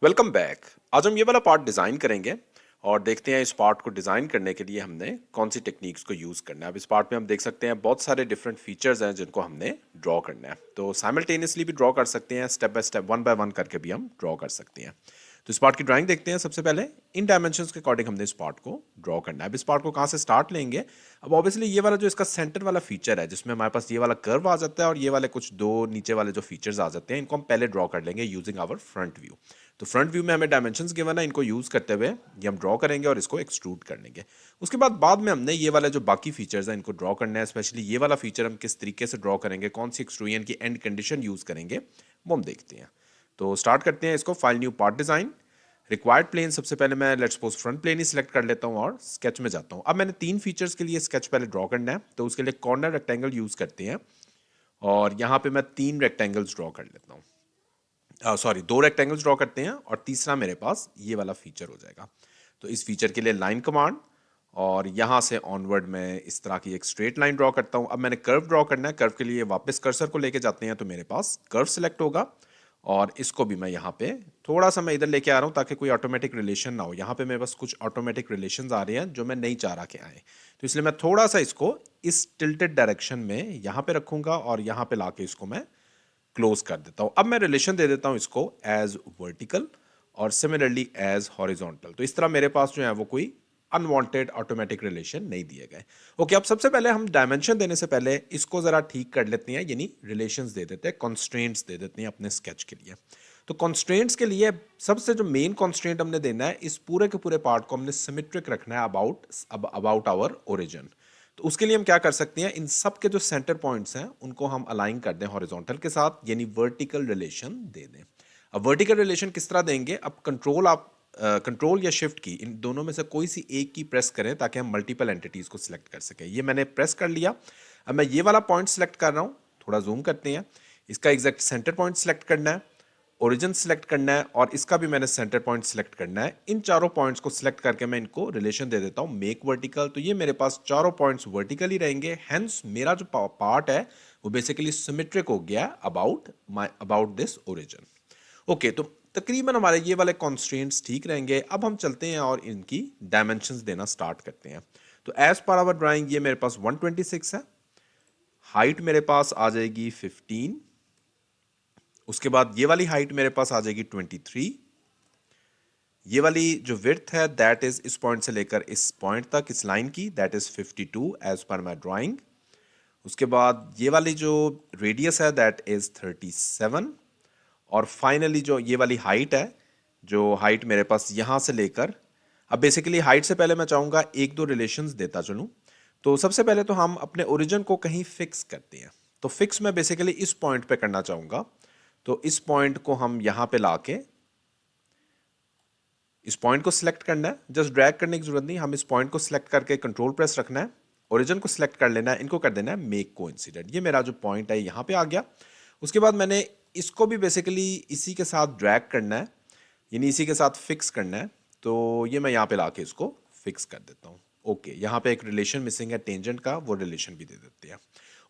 Welcome back. आज हम ये वाला पार्ट डिज़ाइन करेंगे और देखते हैं इस पार्ट को डिज़ाइन करने के लिए हमने कौन सी टेक्निक्स को यूज़ करना है। अब इस पार्ट में हम देख सकते हैं बहुत सारे डिफरेंट फीचर्स हैं जिनको हमने ड्रॉ करना है। तो साइमल्टेनियसली भी ड्रॉ कर सकते हैं, step by step one by one करके भी हम ड्रॉ कर सकते हैं। तो इस पार्ट की ड्राइंग देखते हैं। सबसे पहले इन डायमेंशंस के अकॉर्डिंग हमने इस पार्ट को ड्रॉ करना है। अब इस पार्ट को कहाँ से स्टार्ट लेंगे? अब ऑब्वियसली ये वाला जो इसका सेंटर वाला फीचर है जिसमें हमारे पास ये वाला कर्व आ जाता है और ये वाले कुछ दो नीचे वाले जो फीचर्स आ जाते हैं, इनको हम पहले ड्रॉ कर लेंगे यूजिंग आवर फ्रंट व्यू। तो फ्रंट व्यू में हमें डायमेंशंस गिवन है, इनको यूज करते हुए ये हम ड्रॉ करेंगे और इसको एक्सट्रूड कर लेंगे। उसके बाद में हमने ये वाला जो बाकी फीचर्स हैं इनको ड्रॉ करना है। स्पेशली ये वाला फीचर हम किस तरीके से ड्रॉ करेंगे, कौन सी एक्सट्रूजन की एंड कंडीशन यूज करेंगे, वो हम देखते हैं। तो स्टार्ट करते हैं इसको। File new part design, required plane. सबसे पहले मैं लेट्स सपोज फ्रंट प्लेन ही सिलेक्ट कर लेता हूँ और स्केच में जाता हूँ। अब मैंने तीन फीचर्स के लिए स्केच पहले ड्रॉ करना है, तो उसके लिए कॉर्नर रेक्टेंगल यूज करते हैं और यहाँ पे मैं तीन रेक्टेंगल्स ड्रॉ कर लेता हूँ। सॉरी, दो रेक्टेंगल्स ड्रॉ करते हैं और तीसरा मेरे पास ये वाला फीचर हो जाएगा। तो इस फीचर के लिए लाइन कमांड और यहाँ से ऑनवर्ड मैं इस तरह की एक स्ट्रेट लाइन ड्रॉ करता हूँ। अब मैंने कर्व ड्रॉ करना है। कर्व के लिए वापस कर्सर को लेके जाते हैं तो मेरे पास कर्व सिलेक्ट होगा और इसको भी मैं यहाँ पे थोड़ा सा मैं इधर लेके आ रहा हूँ ताकि कोई ऑटोमेटिक रिलेशन ना हो। यहाँ पे मेरे पास कुछ ऑटोमेटिक रिलेशंस आ रहे हैं जो मैं नहीं चाह रहा कि आए, तो इसलिए मैं थोड़ा सा इसको इस टिल्टेड डायरेक्शन में यहाँ पे रखूंगा और यहाँ पे लाके इसको मैं क्लोज कर देता हूं। अब मैं रिलेशन दे देता हूं इसको एज वर्टिकल और सिमिलरली एज हॉरिजॉन्टल। तो इस तरह मेरे पास जो है वो कोई अनवांटेड ऑटोमेटिक रिलेशन नहीं दिए गए। ओके, अब सबसे पहले हम डायमेंशन देने से पहले इसको जरा ठीक कर लेते हैं, यानी रिलेशंस दे देते हैं, कॉन्स्ट्रेंट्स दे देते हैं अपने स्केच के लिए। तो कॉन्स्ट्रेंट्स के लिए सबसे जो मेन कॉन्स्ट्रेंट हमने देना है, इस पूरे के पूरे पार्ट को हमने सिमेट्रिक रखना है अबाउट आवर ओरिजिन। तो उसके लिए हम क्या कर सकते हैं, इन सब के जो सेंटर पॉइंट्स हैं उनको हम अलाइन कर दें हॉरिजॉन्टल के साथ, यानी वर्टिकल रिलेशन दे दें। अब वर्टिकल रिलेशन किस तरह देंगे? अब कंट्रोल या शिफ्ट की, इन दोनों में से कोई सी एक की प्रेस करें ताकि हम मल्टीपल एंटिटीज को सिलेक्ट कर सकें। ये मैंने प्रेस कर लिया। अब मैं ये वाला पॉइंट सिलेक्ट कर रहा हूँ, थोड़ा जूम करते हैं। इसका एग्जैक्ट सेंटर पॉइंट सिलेक्ट करना है, ओरिजिन सिलेक्ट करना है और इसका भी मैंने सेंटर पॉइंट सिलेक्ट करना है। इन चारों पॉइंट्स को सिलेक्ट करके मैं इनको रिलेशन दे देता हूं मेक वर्टिकल। तो ये मेरे पास चारों पॉइंट्स वर्टिकल ही रहेंगे, हेंस मेरा जो पार्ट है वो बेसिकली सिमेट्रिक हो गया अबाउट दिस ओरिजिन। ओके, तो तकरीबन हमारे ये वाले कॉन्स्ट्रेंट्स ठीक रहेंगे। अब हम चलते हैं और इनकी डायमेंशंस देना स्टार्ट करते हैं। तो एज पर आवर ड्राइंग ये मेरे पास 126 है, हाइट मेरे पास आ जाएगी 15, उसके बाद ये वाली हाइट मेरे पास आ जाएगी 23, ये वाली जो विड्थ है दैट इज इस पॉइंट से लेकर इस पॉइंट तक इस लाइन की, that is 52 as per my drawing. उसके बाद ये वाली जो रेडियस है दैट इज 37 और फाइनली जो ये वाली हाइट है, जो हाइट मेरे पास यहाँ से लेकर, अब बेसिकली हाइट से पहले मैं चाहूँगा एक दो रिलेशंस देता चलूँ। तो सबसे पहले तो हम अपने ओरिजिन को कहीं फिक्स करते हैं। तो फिक्स मैं बेसिकली इस पॉइंट पे करना चाहूँगा। तो इस पॉइंट को हम यहाँ पे लाके इस पॉइंट को सिलेक्ट करना है, जस्ट ड्रैग करने की जरूरत नहीं, हम इस पॉइंट को सिलेक्ट करके कंट्रोल प्रेस रखना है, ओरिजिन को सिलेक्ट कर लेना है, इनको कर देना है मेक कोइंसिडेंट। ये मेरा जो पॉइंट है यहाँ पे आ गया। उसके बाद मैंने इसको भी बेसिकली इसी के साथ ड्रैग करना है, यानी इसी के साथ फिक्स करना है। तो ये मैं यहाँ पे लाके इसको फिक्स कर देता हूँ। ओके, यहाँ पे एक रिलेशन मिसिंग है टेंजेंट का, वो रिलेशन भी दे देते हैं।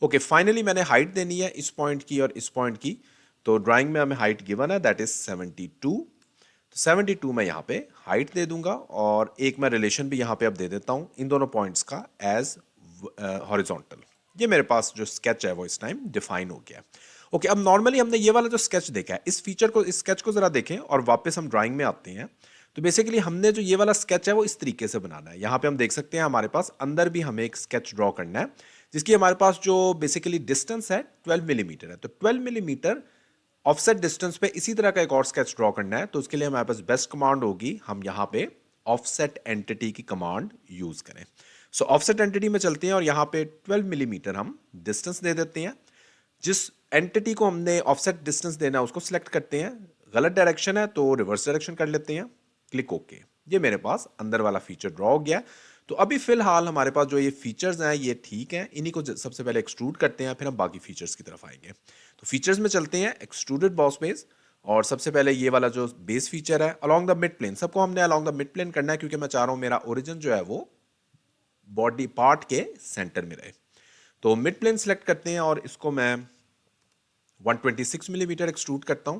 ओके, फाइनली मैंने हाइट देनी है इस पॉइंट की और इस पॉइंट की। तो ड्राइंग में हमें हाइट गिवन है दैट इज 72। तो 72 मैं यहाँ पे हाइट दे दूंगा और एक मैं रिलेशन भी यहाँ पे अब दे देता हूँ इन दोनों पॉइंट्स का एज हॉरिजॉन्टल। ये मेरे पास जो स्केच है वो इस टाइम डिफाइन हो गया। ओके, अब नॉर्मली हमने ये वाला जो स्केच देखा है, इस फीचर को, इस स्केच को जरा देखें और वापस हम ड्राइंग में आते हैं। तो बेसिकली हमने जो ये वाला स्केच है वो इस तरीके से बनाना है। यहाँ पे हम देख सकते हैं हमारे पास अंदर भी हमें एक स्केच ड्रॉ करना है जिसकी हमारे पास जो बेसिकली डिस्टेंस है 12 मिलीमीटर है। तो 12 मिलीमीटर ऑफसेट डिस्टेंस पे इसी तरह का एक और स्केच ड्रॉ करना है। तो उसके लिए हमारे पास बेस्ट कमांड होगी, हम यहाँ पे ऑफसेट एंटिटी की कमांड यूज करें। सो ऑफसेट एंटिटी में चलते हैं और यहाँ पे 12 मिलीमीटर हम डिस्टेंस दे देते हैं। जिस एंटिटी को हमने ऑफसेट डिस्टेंस देना है उसको सिलेक्ट करते हैं, गलत डायरेक्शन है तो रिवर्स डायरेक्शन कर लेते हैं, क्लिक ओके। ये मेरे पास अंदर वाला फीचर ड्रॉ हो गया। तो अभी फिलहाल हमारे पास जो ये फीचर्स हैं ये ठीक हैं, इन्हीं को सबसे पहले एक्सट्रूड करते हैं, फिर हम बाकी फीचर्स की तरफ आएंगे। तो फीचर्स में चलते हैं, एक्सट्रूडेड बॉस बेस। और सबसे पहले ये वाला जो बेस फीचर है अलोंग द मिड प्लेन, सबको हमने अलोंग द मिड प्लेन करना है क्योंकि मैं चाह रहा हूं मेरा ओरिजिन जो है वो बॉडी पार्ट के सेंटर में रहे। तो मिड प्लेन सेलेक्ट करते हैं और इसको मैं 126 मिलीमीटर एक्सट्रूड करता हूं।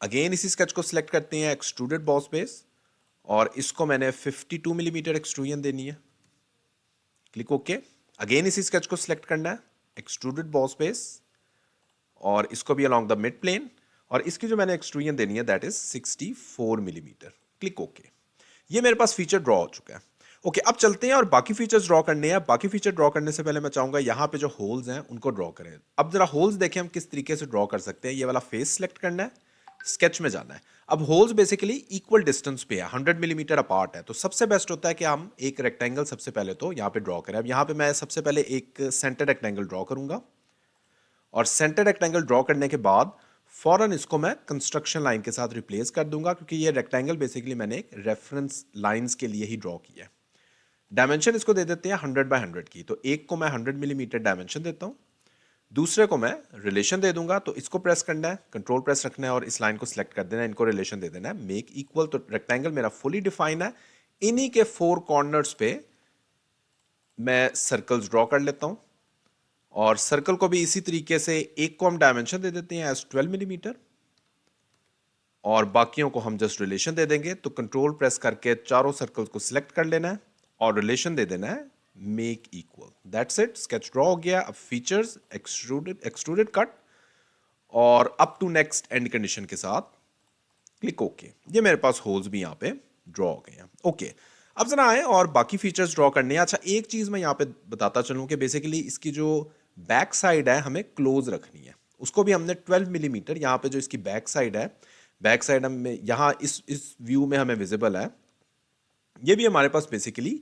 अगेन इसी स्केच को सिलेक्ट करते हैं, एक्सट्रूडेड बॉस बेस, और इसको मैंने 52 मिलीमीटर एक्सट्रूजन देनी है। Click okay. अगेन इसी स्केच को सिलेक्ट करना है, एक्सट्रूडेड बॉस बेस, और इसको भी अलोंग द मिड प्लेन, और इसकी जो मैंने एक्सट्रूजन देनी है that is 64 millimetre. Click okay. ये मेरे पास फीचर ड्रॉ हो चुका है। ओके, अब चलते हैं और बाकी फीचर्स ड्रॉ करने हैं। बाकी फीचर ड्रॉ करने से पहले मैं चाहूंगा यहाँ पे जो होल्स हैं उनको ड्रॉ करें। अब जरा होल्स देखें हम किस तरीके से ड्रॉ कर सकते हैं। ये वाला फेस सिलेक्ट करना है, स्केच में जाना है। अब होल्स बेसिकली इक्वल डिस्टेंस पे है, 100 मिलीमीटर अपार्ट है। तो सबसे बेस्ट होता है कि हम एक रेक्टेंगल सबसे पहले तो यहाँ पे ड्रॉ करें। अब यहाँ पे मैं सबसे पहले एक सेंटर रेक्टेंगल ड्रॉ करूंगा, और सेंटर रेक्टेंगल ड्रॉ करने के बाद फौरन इसको मैं कंस्ट्रक्शन लाइन के साथ रिप्लेस कर दूंगा, क्योंकि ये रेक्टेंगल बेसिकली मैंने एक रेफरेंस लाइंस के लिए ही ड्रॉ किया है। डायमेंशन इसको दे देते हैं 100 बाय 100 की। तो एक को मैं 100 मिलीमीटर डायमेंशन देता हूं, दूसरे को मैं रिलेशन दे दूंगा। तो इसको प्रेस करना है, कंट्रोल प्रेस रखना है, और इस लाइन को सिलेक्ट कर देना है, इनको रिलेशन दे देना है मेक इक्वल। तो रेक्टेंगल मेरा फुली डिफाइन है। इन्हीं के 4 कॉर्नर्स पे मैं सर्कल्स ड्रॉ कर लेता हूं, और सर्कल को भी इसी तरीके से एक को हम डायमेंशन दे देते हैं एज 12 मिलीमीटर, और बाकियों को हम जस्ट रिलेशन दे देंगे। तो कंट्रोल प्रेस करके चारों सर्कल्स को सिलेक्ट कर लेना है और रिलेशन दे देना है make equal. That's it, sketch draw हो गया। अब फीचर्स एक्सट्रूडेड कट, और up to next end condition के साथ क्लिक ओके। ये मेरे पास होल्स भी यहाँ पे ड्रॉ हो गए हैं। ओके, अब जरा आए और बाकी फीचर्स ड्रॉ करने हैं। अच्छा, एक चीज मैं यहाँ पे बताता चलूँ कि बेसिकली इसकी जो बैक साइड है हमें क्लोज रखनी है। उसको भी हमने 12 मिलीमीटर, यहाँ पे जो इसकी बैक साइड है, बैक साइड हमें यहाँ इस व्यू में हमें विजिबल है, ये भी हमारे पास बेसिकली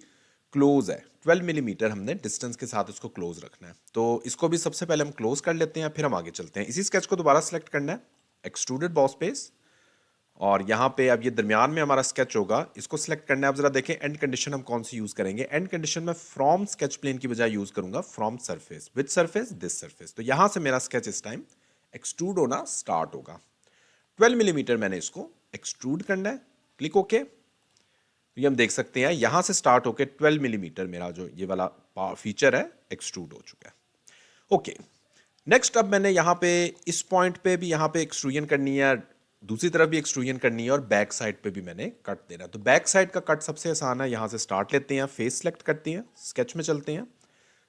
क्लोज है। 12 मिलीमीटर हमने डिस्टेंस के साथ इसको क्लोज रखना है। तो इसको भी सबसे पहले हम क्लोज कर लेते हैं, फिर हम आगे चलते हैं। इसी स्केच को दोबारा सेलेक्ट करना है, एक्सट्रूडेड बॉस बेस, और यहाँ पे अब ये दरमियान में हमारा स्केच होगा, इसको सिलेक्ट करना है। अब जरा देखें एंड कंडीशन हम कौन सी यूज करेंगे। एंड कंडीशन में फ्रॉम स्केच प्लेन की बजाय यूज करूंगा from surface. With surface, this surface. तो यहां से मेरा स्केच इस टाइम एक्सट्रूड होना स्टार्ट होगा। 12 मिलीमीटर मैंने इसको एक्सट्रूड करना है। Click okay. तो ये हम देख सकते हैं यहां से स्टार्ट होकर 12 मिलीमीटर मेरा जो ये वाला फीचर है एक्सट्रूड हो चुका है। ओके, नेक्स्ट अब मैंने यहाँ पे इस पॉइंट पे भी यहाँ पे एक्सट्रूजन करनी है, दूसरी तरफ भी एक्सट्रूजन करनी है, और बैक साइड पे भी मैंने कट देना है। तो बैक साइड का कट सबसे आसान है। यहाँ से स्टार्ट लेते हैं, फेस सेलेक्ट करते हैं, स्केच में चलते हैं,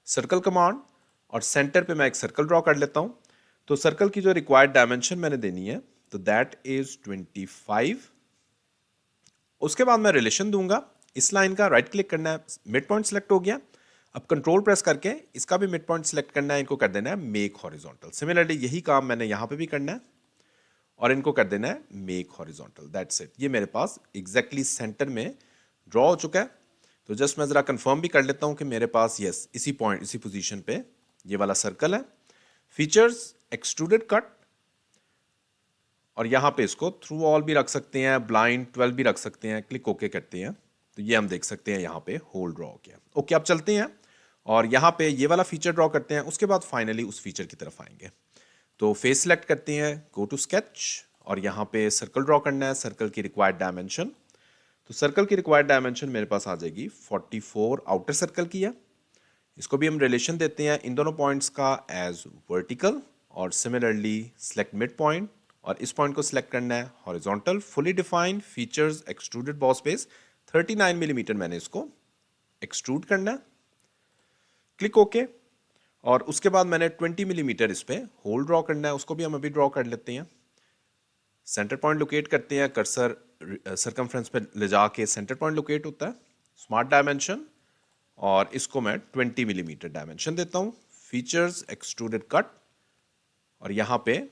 सर्कल कमांड, और सेंटर पे मैं एक सर्कल ड्रॉ कर लेता हूँ। तो सर्कल की जो रिक्वायर्ड डायमेंशन मैंने देनी है तो दैट इज 25। उसके बाद मैं रिलेशन दूंगा इस लाइन का, राइट क्लिक करना है, मिड पॉइंट सेलेक्ट हो गया। अब कंट्रोल प्रेस करके इसका भी मिड पॉइंट सेलेक्ट करना है, इनको कर देना है मेक हॉरिजॉन्टल। सिमिलरली यही काम मैंने यहां पे भी करना है, और इनको कर देना है मेक हॉरिजॉन्टल। That's it. ये मेरे पास एग्जैक्टली सेंटर में ड्रॉ हो चुका है। तो जस्ट मैं जरा कंफर्म भी कर लेता हूं कि मेरे पास यस इसी पॉइंट इसी पोजीशन पे ये वाला सर्कल है। फीचर्स एक्सट्रूडेड कट, और यहां पे इसको थ्रू ऑल भी रख सकते हैं, ब्लाइंड 12 भी रख सकते हैं। क्लिक ओके करते हैं तो ये हम देख सकते हैं यहाँ पे होल ड्रॉ हो गया। ओके, अब चलते हैं और यहाँ पे ये वाला फीचर ड्रॉ करते हैं। उसके बाद फाइनली उस फीचर की तरफ आएंगे। तो फेस सेलेक्ट करते हैं, गो टू स्केच, और यहाँ पे सर्कल ड्रॉ करना है। सर्कल की रिक्वायर्ड डायमेंशन, तो सर्कल की रिक्वायर्ड डायमेंशन मेरे पास आ जाएगी 44 आउटर सर्कल की है। इसको भी हम रिलेशन देते हैं इन दोनों पॉइंट्स का एज वर्टिकल, और सिमिलरली सेलेक्ट मिड पॉइंट, और इस पॉइंट को सिलेक्ट करना है horizontal. Fully defined features extruded boss base, 39 millimetre मैंने इसको एक्सट्रूड करना है। Click okay. और उसके बाद मैंने 20 मिलीमीटर इस पे होल ड्रॉ करना है, उसको भी हम अभी ड्रॉ कर लेते हैं। सेंटर पॉइंट लोकेट करते हैं, कर्सर सरकमफ्रेंस पे ले जाके सेंटर पॉइंट लोकेट होता है। स्मार्ट डायमेंशन, और इसको मैं 20 मिलीमीटर डायमेंशन देता हूं। फीचर्स एक्सट्रूडेड कट, और यहां पे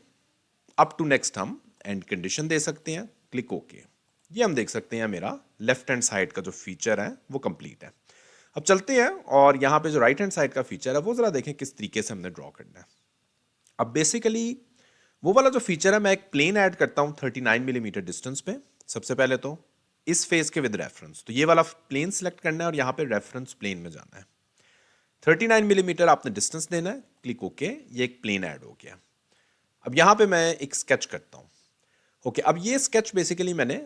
अप टू नेक्स्ट हम एंड कंडीशन दे सकते हैं। Click okay. ये हम देख सकते हैं मेरा लेफ्ट हैंड साइड का जो फीचर है वो कंप्लीट है। अब चलते हैं और यहाँ पे जो राइट हैंड साइड का फीचर है वो जरा देखें किस तरीके से हमने ड्रॉ करना है। अब बेसिकली वो वाला जो फीचर है, मैं एक प्लेन ऐड करता हूँ 39 मिलीमीटर डिस्टेंस पे। सबसे पहले तो इस फेस के विद रेफरेंस, तो ये वाला प्लेन सेलेक्ट करना है और यहाँ पे रेफरेंस प्लेन में जाना है। 39 मिलीमीटर आपने डिस्टेंस देना है। क्लिक ओके, ये एक प्लेन ऐड हो गया। अब यहाँ पे मैं एक स्केच करता हूँ। ओके, अब ये स्केच बेसिकली मैंने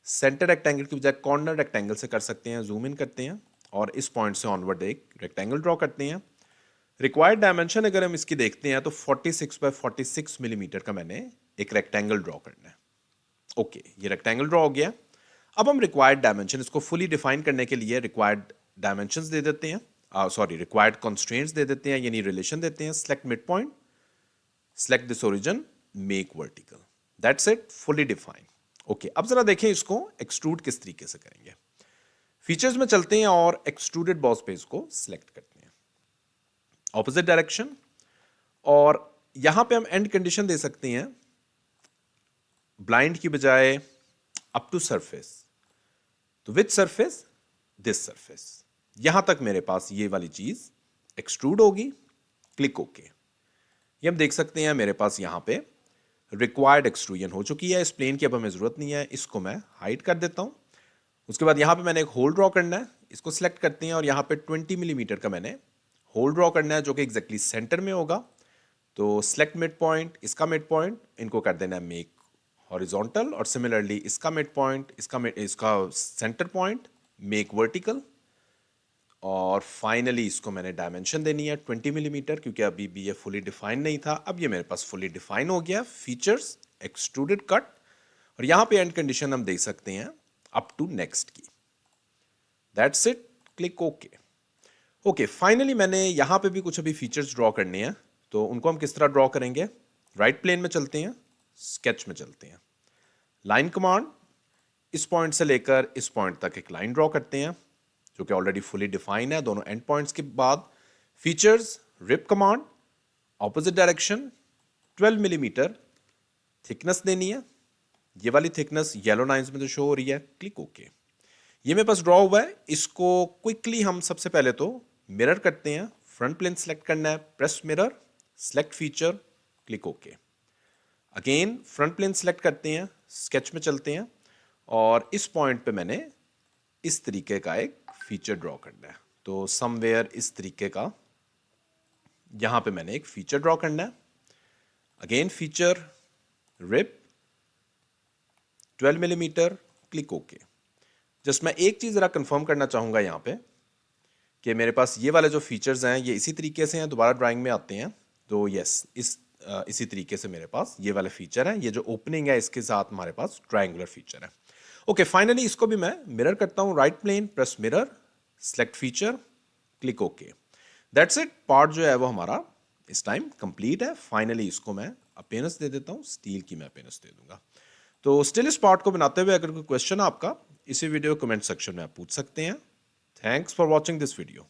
सेंटर रेक्टेंगल की बजाय कॉर्नर रेक्टेंगल से कर सकते हैं। जूम इन करते हैं और इस पॉइंट से ऑनवर्ड एक रेक्टेंगल ड्रॉ करते हैं। रिक्वायर्ड डायमेंशन अगर हम इसकी देखते हैं तो 46 बाय 46 मिलीमीटर का मैंने एक रेक्टेंगल ड्रॉ करना है। ओके, ये रेक्टेंगल ड्रॉ हो गया। अब हम रिक्वायर्ड डायमेंशन, इसको फुली डिफाइन करने के लिए रिक्वायर्ड डायमेंशंस दे देते हैं, रिक्वायर्ड कंस्ट्रेंट्स दे देते हैं, यानी रिलेशन देते हैं। Select mid point, select this origin, make vertical, that's it, fully define. Okay, अब जरा देखें इसको एक्सट्रूड किस तरीके से करेंगे। फीचर्स में चलते हैं और एक्सट्रूडेड बॉस पे इसको सिलेक्ट करते हैं, ऑपोजिट डायरेक्शन, और यहां पे हम एंड कंडीशन दे सकते हैं ब्लाइंड की बजाय अप टू सरफेस। तो विच सरफेस, दिस सरफेस, यहां तक मेरे पास ये वाली चीज एक्सट्रूड होगी। Click okay. ये हम देख सकते हैं मेरे पास यहां पे रिक्वायर्ड एक्सट्रूजन हो चुकी है। इस प्लेन की अब हमें जरूरत नहीं है, इसको मैं हाइड कर देता हूं। उसके बाद यहां पे मैंने एक होल ड्रॉ करना है, इसको सिलेक्ट करते हैं और यहां पे 20 मिलीमीटर का मैंने होल ड्रॉ करना है जो कि एग्जैक्टली सेंटर में होगा। तो सिलेक्ट मिड पॉइंट, इसका मिड पॉइंट, इनको कर देना है मेक हॉरिजॉन्टल, और सिमिलरली इसका मिड पॉइंट, इसका सेंटर पॉइंट मेक वर्टिकल, और फाइनली इसको मैंने डायमेंशन देनी है 20 मिलीमीटर, क्योंकि अभी भी ये फुली डिफाइन नहीं था। अब ये मेरे पास फुली डिफाइन हो गया। फीचर्स, एक्सट्रूडेड कट, और यहां पे एंड कंडीशन हम देख सकते हैं अप टू नेक्स्ट की। That's it, click okay. Okay, finally मैंने यहां पे भी कुछ अभी फीचर्स ड्रॉ करने हैं, तो उनको हम किस तरह ड्रॉ करेंगे। राइट प्लेन में चलते हैं, स्केच में चलते हैं, लाइन कमांड, इस पॉइंट से लेकर इस पॉइंट तक एक लाइन ड्रॉ करते हैं जो कि ऑलरेडी फुली डिफाइन है दोनों एंड पॉइंट्स के बाद। Features, rib command, opposite direction, 12 millimetre thickness देनी है, ये वाली थिकनेस येलो लाइंस में जो शो हो रही है। Click okay. ये मेरे पास ड्रॉ हुआ है, इसको क्विकली हम सबसे पहले तो मिरर करते हैं। फ्रंट प्लेन सेलेक्ट करना है, press mirror, select feature, click okay. Again front plane select करते हैं, स्केच में चलते हैं, और इस पॉइंट पे मैंने इस तरीके का एक फीचर ड्रॉ करना है। तो समवेयर इस तरीके का यहां पे मैंने एक फीचर ड्रॉ करना है। Again feature, rib, 12 millimetre, click okay. Just मैं एक चीज जरा कंफर्म करना चाहूंगा यहां पे कि मेरे पास ये वाले जो फीचर्स हैं ये इसी तरीके से हैं, दोबारा ड्राइंग में आते हैं तो यस, इसी तरीके से मेरे पास ये वाले फीचर हैं। ये जो ओपनिंग है इसके साथ हमारे पास ट्रायंगुलर फीचर है। ओके, फाइनली इसको भी मैं मिरर करता हूं। Right plane, press mirror, select feature, click okay. That's it, part जो है वो हमारा इस टाइम कंप्लीट है। फाइनली इसको मैं अपेयरेंस दे देता हूं, स्टील की मैं अपेयरेंस दे दूंगा। तो स्टिल इस पार्ट को बनाते हुए अगर कोई क्वेश्चन आपका इसी वीडियो कमेंट सेक्शन में आप पूछ सकते हैं। Thanks for watching this video.